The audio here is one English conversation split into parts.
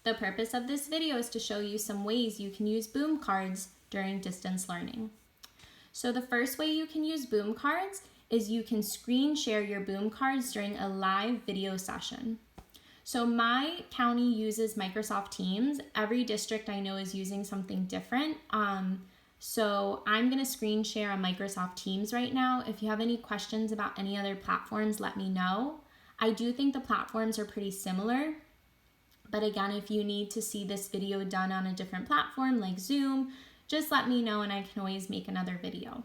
The purpose of this video is to show you some ways you can use boom cards during distance learning. So the first way you can use boom cards is you can screen share your boom cards during a live video session. So my county uses Microsoft Teams. Every district I know is using something different. So I'm gonna screen share on Microsoft Teams right now. If you have any questions about any other platforms, let me know. I do think the platforms are pretty similar, but again, if you need to see this video done on a different platform like Zoom, just let me know and I can always make another video.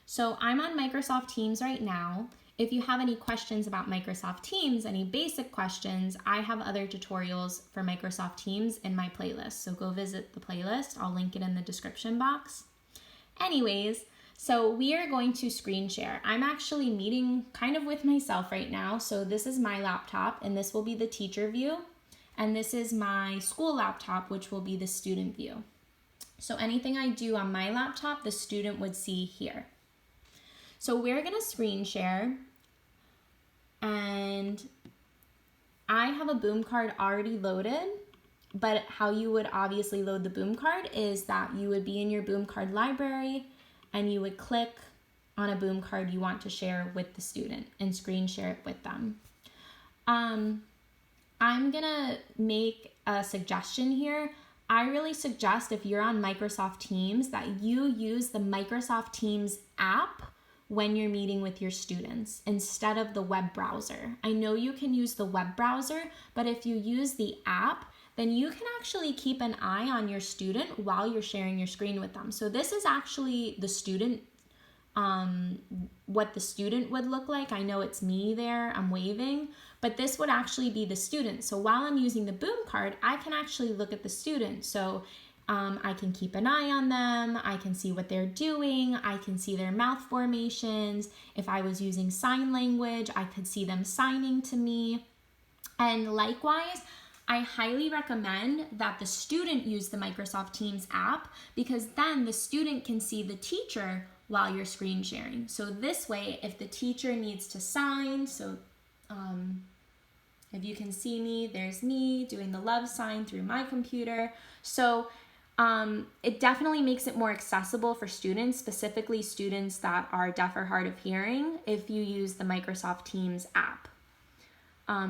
So I'm on Microsoft Teams right now. If you have any questions about Microsoft Teams, any basic questions, I have other tutorials for Microsoft Teams in my playlist. So go visit the playlist. I'll link it in the description box. Anyways, so we are going to screen share. I'm actually meeting kind of with myself right now. So this is my laptop and this will be the teacher view. And this is my school laptop, which will be the student view. So anything I do on my laptop, the student would see here. So we're gonna screen share, and I have a boom card already loaded, but how you would obviously load the boom card is that you would be in your boom card library and you would click on a boom card you want to share with the student and screen share it with them. I'm gonna make a suggestion here. I really suggest if you're on Microsoft Teams that you use the Microsoft Teams app when you're meeting with your students instead of the web browser. I know you can use the web browser, but if you use the app, then you can actually keep an eye on your student while you're sharing your screen with them. So this is actually the student, what the student would look like. I know it's me there, I'm waving, but this would actually be the student. So while I'm using the boom card, I can actually look at the student. So I can keep an eye on them, I can see what they're doing, I can see their mouth formations. If I was using sign language, I could see them signing to me. And likewise, I highly recommend that the student use the Microsoft Teams app because then the student can see the teacher while you're screen sharing. So this way, if the teacher needs to sign, so if you can see me, there's me doing the love sign through my computer. So it definitely makes it more accessible for students, specifically students that are deaf or hard of hearing, if you use the Microsoft Teams app.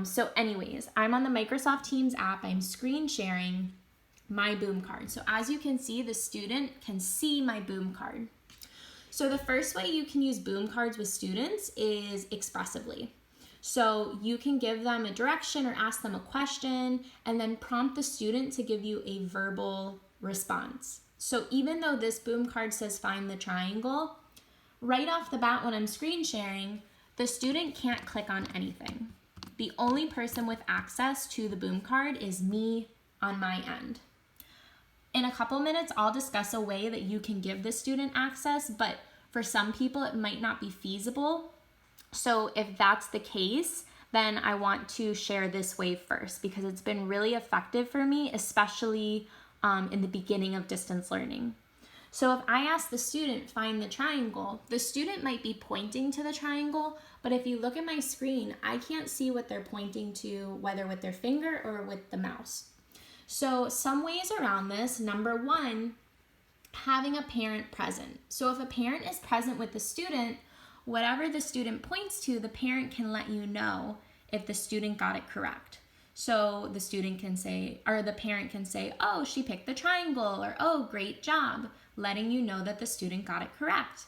So anyways, I'm on the Microsoft Teams app, I'm screen sharing my boom card. So as you can see, the student can see my boom card. So the first way you can use boom cards with students is expressively. So you can give them a direction or ask them a question and then prompt the student to give you a verbal response. So even though this boom card says find the triangle, right off the bat when I'm screen sharing, the student can't click on anything. The only person with access to the boom card is me on my end. In a couple minutes, I'll discuss a way that you can give the student access, but for some people it might not be feasible. So if that's the case, then I want to share this way first because it's been really effective for me, especially in the beginning of distance learning. So if I ask the student, find the triangle, the student might be pointing to the triangle, but if you look at my screen, I can't see what they're pointing to, whether with their finger or with the mouse. So some ways around this, number one, having a parent present. So if a parent is present with the student, whatever the student points to, the parent can let you know if the student got it correct. So the student can say, or the parent can say, oh, she picked the triangle, or oh, great job, letting you know that the student got it correct.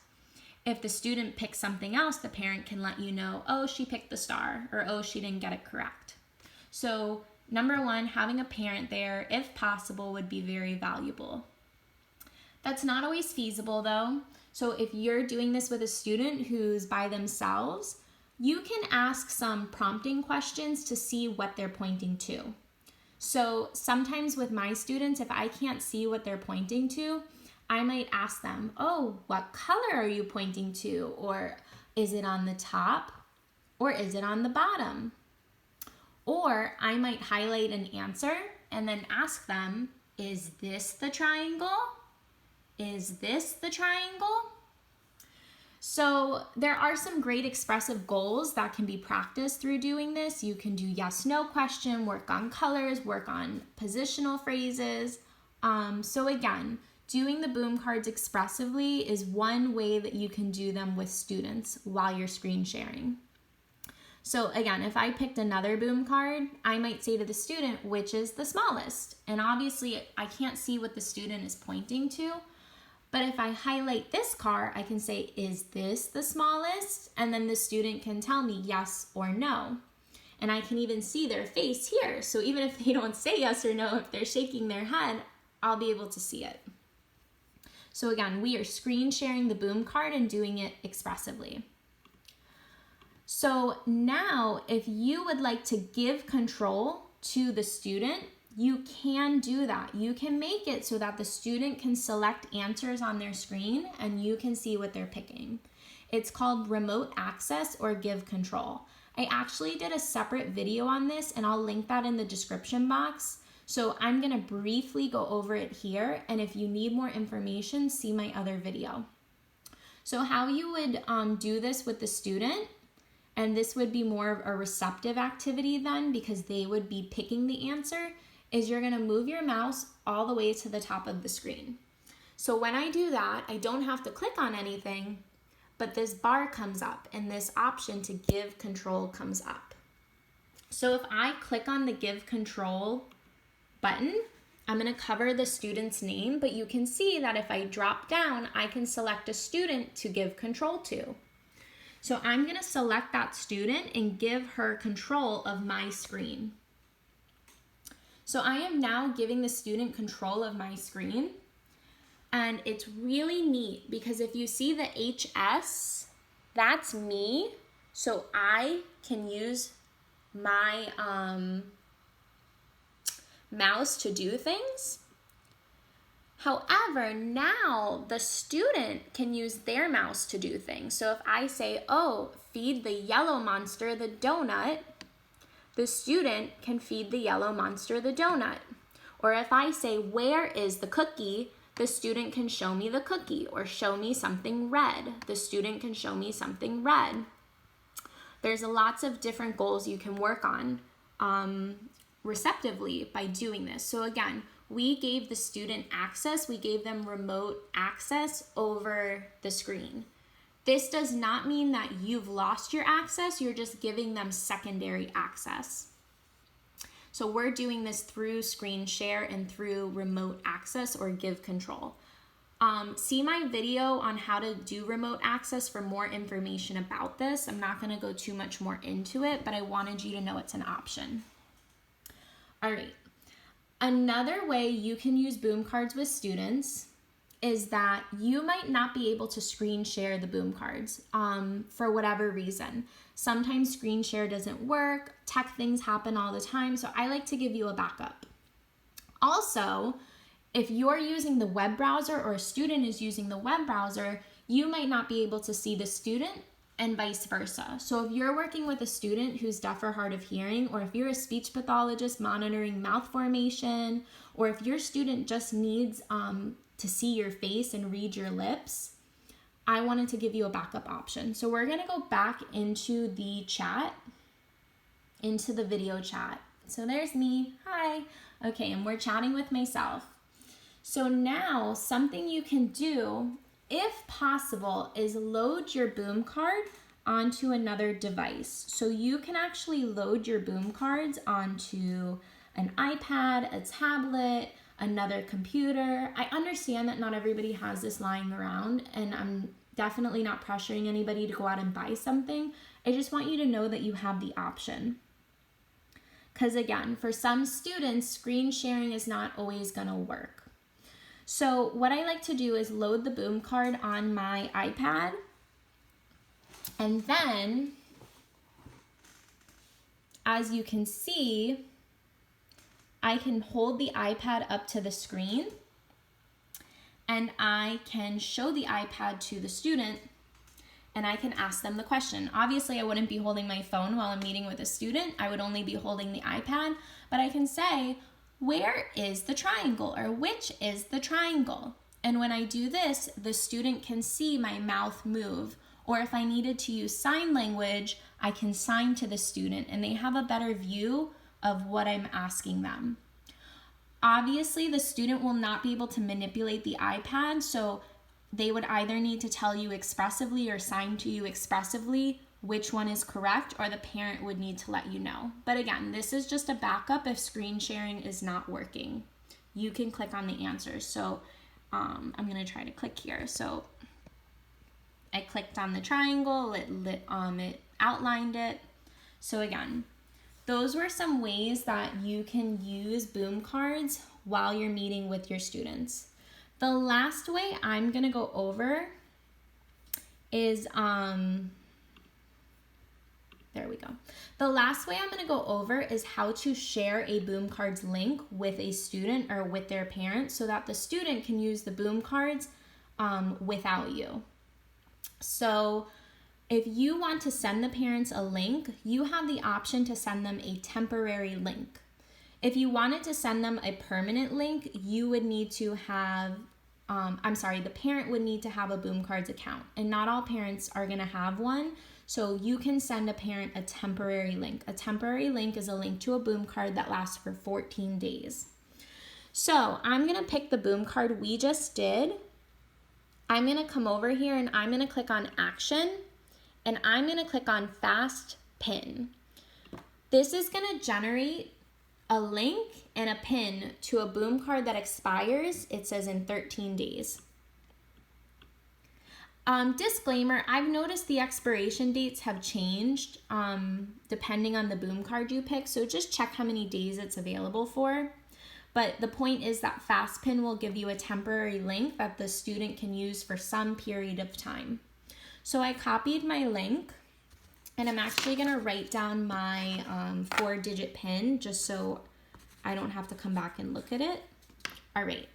If the student picks something else, the parent can let you know, oh, she picked the star, or oh, she didn't get it correct. So number one, having a parent there, if possible, would be very valuable. That's not always feasible though. So if you're doing this with a student who's by themselves, you can ask some prompting questions to see what they're pointing to. So sometimes with my students, if I can't see what they're pointing to, I might ask them, oh, what color are you pointing to? Or is it on the top? Or is it on the bottom? Or I might highlight an answer and then ask them, is this the triangle? Is this the triangle? So there are some great expressive goals that can be practiced through doing this. You can do yes/no question, work on colors, work on positional phrases. So again, doing the boom cards expressively is one way that you can do them with students while you're screen sharing. So again, if I picked another boom card, I might say to the student, which is the smallest? And obviously I can't see what the student is pointing to, but if I highlight this card, I can say, is this the smallest? And then the student can tell me yes or no. And I can even see their face here. So even if they don't say yes or no, if they're shaking their head, I'll be able to see it. So again, we are screen sharing the boom card and doing it expressively. So now if you would like to give control to the student, you can do that. You can make it so that the student can select answers on their screen and you can see what they're picking. It's called remote access or give control. I actually did a separate video on this and I'll link that in the description box. So I'm gonna briefly go over it here, and if you need more information, see my other video. So how you would do this with the student, and this would be more of a receptive activity then because they would be picking the answer, is you're gonna move your mouse all the way to the top of the screen. So when I do that, I don't have to click on anything, but this bar comes up and this option to give control comes up. So if I click on the give control button, I'm gonna cover the student's name, but you can see that if I drop down, I can select a student to give control to. So I'm gonna select that student and give her control of my screen. So I am now giving the student control of my screen, and it's really neat because if you see the HS, that's me. So I can use my mouse to do things. However, now the student can use their mouse to do things. So if I say, oh, feed the yellow monster the donut, the student can feed the yellow monster the donut. Or if I say, where is the cookie? The student can show me the cookie or show me something red. The student can show me something red. There's lots of different goals you can work on receptively by doing this. So again, we gave the student access, we gave them remote access over the screen. This does not mean that you've lost your access, you're just giving them secondary access. So we're doing this through screen share and through remote access or give control. See my video on how to do remote access for more information about this. I'm not gonna go too much more into it, but I wanted you to know it's an option. All right, another way you can use boom cards with students is that you might not be able to screen share the boom cards for whatever reason. Sometimes screen share doesn't work, tech things happen all the time, so I like to give you a backup. Also, if you're using the web browser or a student is using the web browser, you might not be able to see the student and vice versa. So if you're working with a student who's deaf or hard of hearing, or if you're a speech pathologist monitoring mouth formation, or if your student just needs to see your face and read your lips, I wanted to give you a backup option. So we're gonna go back into the chat, into the video chat. So there's me, hi. Okay, and we're chatting with myself. So now something you can do, if possible, is load your boom card onto another device. So you can actually load your boom cards onto an iPad, a tablet, another computer. I understand that not everybody has this lying around, and I'm definitely not pressuring anybody to go out and buy something. I just want you to know that you have the option. Because again, for some students, screen sharing is not always gonna work. So what I like to do is load the boom card on my iPad, and then, as you can see, I can hold the iPad up to the screen and I can show the iPad to the student and I can ask them the question. Obviously, I wouldn't be holding my phone while I'm meeting with a student. I would only be holding the iPad, but I can say, where is the triangle, or which is the triangle? And when I do this, the student can see my mouth move, Or if I needed to use sign language, I can sign to the student and they have a better view of what I'm asking them. Obviously, the student will not be able to manipulate the iPad, so they would either need to tell you expressively or sign to you expressively which one is correct, or the parent would need to let you know. But again, this is just a backup if screen sharing is not working. You can click on the answers. So I'm going to try to click here. So I clicked on the triangle, it outlined it. So again, those were some ways that you can use boom cards while you're meeting with your students. The last way I'm gonna go over is, there we go. The last way I'm gonna go over is how to share a boom cards link with a student or with their parents so that the student can use the boom cards without you. So if you want to send the parents a link, you have the option to send them a temporary link. If you wanted to send them a permanent link, you would need to have, the parent would need to have a boom cards account, and not all parents are gonna have one. So you can send a parent a temporary link. A temporary link is a link to a boom card that lasts for 14 days. So I'm gonna pick the boom card we just did. I'm gonna come over here and I'm gonna click on action, and I'm gonna click on fast pin. This is gonna generate a link and a pin to a boom card that expires, it says in 13 days. Disclaimer, I've noticed the expiration dates have changed depending on the boom card you pick, so just check how many days it's available for. But the point is that FastPin will give you a temporary link that the student can use for some period of time. So I copied my link, and I'm actually gonna write down my 4-digit PIN just so I don't have to come back and look at it. All right.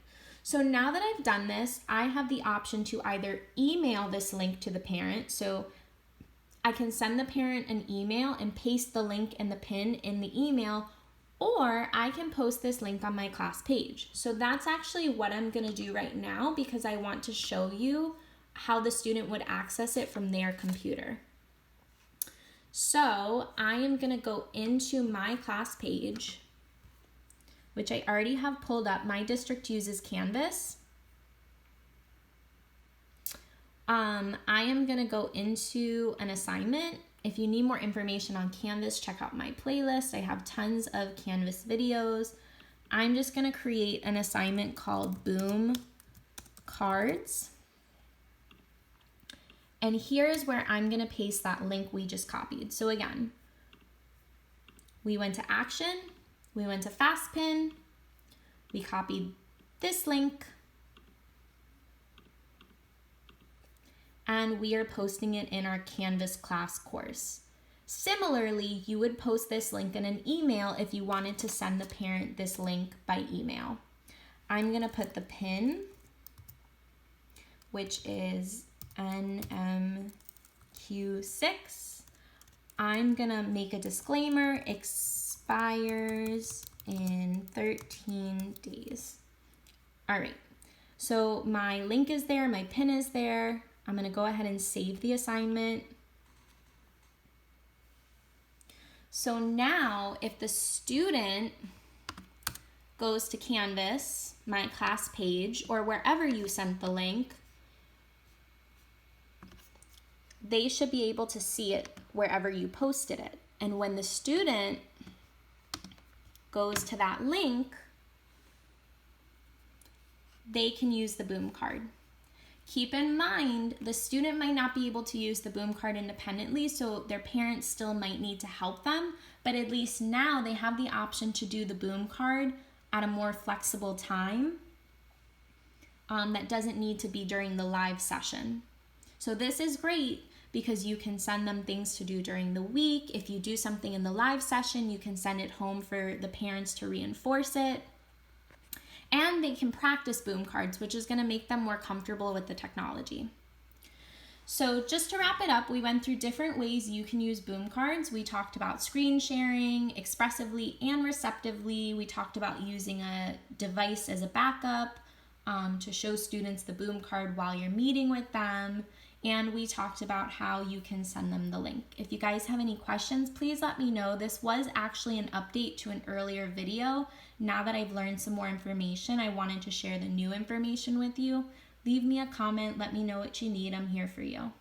So now that I've done this, I have the option to either email this link to the parent. So I can send the parent an email and paste the link and the pin in the email, or I can post this link on my class page. So that's actually what I'm gonna do right now because I want to show you how the student would access it from their computer. So I am gonna go into my class page, which I already have pulled up. My district uses Canvas. I am gonna go into an assignment. If you need more information on Canvas, check out my playlist. I have tons of Canvas videos. I'm just gonna create an assignment called Boom Cards. And here's where I'm gonna paste that link we just copied. So again, we went to action, we went to FastPin, we copied this link, and we are posting it in our Canvas class course. Similarly, you would post this link in an email if you wanted to send the parent this link by email. I'm gonna put the PIN, which is NMQ6. I'm gonna make a disclaimer, expires in 13 days. All right, so my link is there, my PIN is there. I'm gonna go ahead and save the assignment. So now if the student goes to Canvas, my class page, or wherever you sent the link, they should be able to see it wherever you posted it. And when the student goes to that link, they can use the boom card. Keep in mind, the student might not be able to use the boom card independently, so their parents still might need to help them, but at least now they have the option to do the boom card at a more flexible time that doesn't need to be during the live session. So this is great because you can send them things to do during the week. If you do something in the live session, you can send it home for the parents to reinforce it. And they can practice boom cards, which is gonna make them more comfortable with the technology. So just to wrap it up, we went through different ways you can use boom cards. We talked about screen sharing, expressively and receptively. We talked about using a device as a backup to show students the boom card while you're meeting with them. and we talked about how you can send them the link. If you guys have any questions, please let me know. This was actually an update to an earlier video. Now that I've learned some more information, I wanted to share the new information with you. Leave me a comment, let me know what you need. I'm here for you.